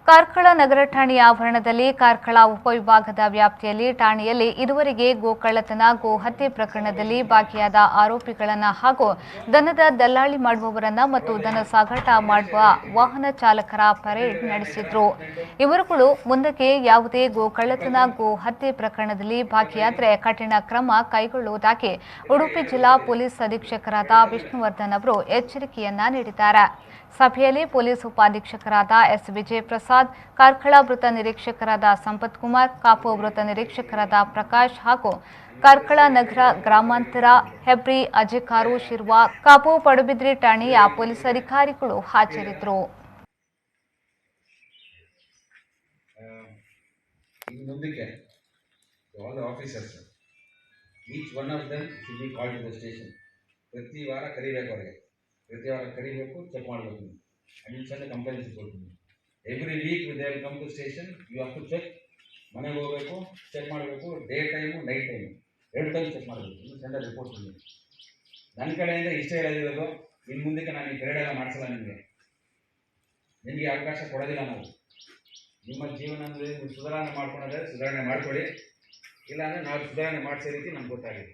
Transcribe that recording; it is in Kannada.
ಕಾರ್ಕಳ ನಗರ ಠಾಣೆಯ ಆವರಣದಲ್ಲಿ ಕಾರ್ಕಳ ಉಪವಿಭಾಗದ ವ್ಯಾಪ್ತಿಯಲ್ಲಿ ಠಾಣೆಯಲ್ಲಿ ಇದುವರೆಗೆ ಗೋಕಳ್ಳತನ ಗೋ ಹತ್ಯೆ ಪ್ರಕರಣದಲ್ಲಿ ಭಾಗಿಯಾದ ಆರೋಪಿಗಳನ್ನು ಹಾಗೂ ದನದ ದಲ್ಲಾಳಿ ಮಾಡುವವರನ್ನ ಮತ್ತು ದನ ಸಾಗಾಟ ಮಾಡುವ ವಾಹನ ಚಾಲಕರ ಪರೇಡ್ ನಡೆಸಿದ್ರು. ಇವರುಗಳು ಮುಂದಕ್ಕೆ ಯಾವುದೇ ಗೋಕಳ್ಳತನ ಗೋ ಹತ್ಯೆ ಪ್ರಕರಣದಲ್ಲಿ ಭಾಗಿಯಾದರೆ ಕಠಿಣ ಕ್ರಮ ಕೈಗೊಳ್ಳುವುದಾಗಿ ಉಡುಪಿ ಜಿಲ್ಲಾ ಪೊಲೀಸ್ ಅಧೀಕ್ಷಕರಾದ ವಿಷ್ಣುವರ್ಧನ್ ಅವರು ಎಚ್ಚರಿಕೆಯನ್ನ ನೀಡಿದ್ದಾರೆ. ಸಭೆಯಲ್ಲಿ ಪೊಲೀಸ್ ಉಪಾಧೀಕ್ಷಕರಾದ ಎಸ್ ವಿಜಯ ಪ್ರಸಾದ್, ಕಾರ್ಕಳ ವೃತ್ತ ನಿರೀಕ್ಷಕರಾದ ಸಂಪತ್ ಕುಮಾರ್, ಕಾಪು ವೃತ್ತ ನಿರೀಕ್ಷಕರಾದ ಪ್ರಕಾಶ್ ಹಾಗೂ ಕಾರ್ಕಳ ನಗರ ಗ್ರಾಮಾಂತರ ಹೆಬ್ರಿ ಅಜಿಕಾರು ಶಿರ್ವಾ ಕಾಪು ಪಡುಬಿದ್ರಿ ಠಾಣೆಯ ಪೊಲೀಸ್ ಅಧಿಕಾರಿಗಳು ಹಾಜರಿದ್ದರು. ಪ್ರತಿ ವಾರ ಕರಿಬೇಕು, ಅವರಿಗೆ ಪ್ರತಿ ವಾರ ಕರಿಬೇಕು, ಚೆಕ್ ಮಾಡಬೇಕು. ಅಡ್ಮಿಷನ್ ಕಂಪಲ್ಸರಿ ಕೊಡ್ತೀನಿ. Every week they will come to station. You have to check. ಮನೆಗೆ ಹೋಗಬೇಕು, ಚೆಕ್ ಮಾಡಬೇಕು. Day time night time 2 time check ಮಾಡಬೇಕು. ಇನ್ನು ಸೆಂಟರ್ ರಿಪೋರ್ಟ್ ಬಂದಿದೆ. ನನ್ನ ಕಡೆಯಿಂದ ಇಷ್ಟೇ ಹೇಳಿರೋದು. ಇನ್ನು ಮುಂದಕ್ಕೆ ನಾನು ಈ ಪೆರೇಡ್ ಎಲ್ಲ ಮಾಡಿಸಲ್ಲ. ನಿಮಗೆ ಅವಕಾಶ ಕೊಡೋದಿಲ್ಲ. ನಾವು ನಿಮ್ಮ ಜೀವನ ಅಂದರೆ ನೀವು ಸುಧಾರಣೆ ಮಾಡ್ಕೊಂಡ್ರೆ ಸುಧಾರಣೆ ಮಾಡಿಕೊಡಿ, ಇಲ್ಲಾಂದರೆ ನಾವು ಸುಧಾರಣೆ ಮಾಡಿಸೋ ರೀತಿ ನಮ್ಗೆ ಗೊತ್ತಾಗಿದೆ.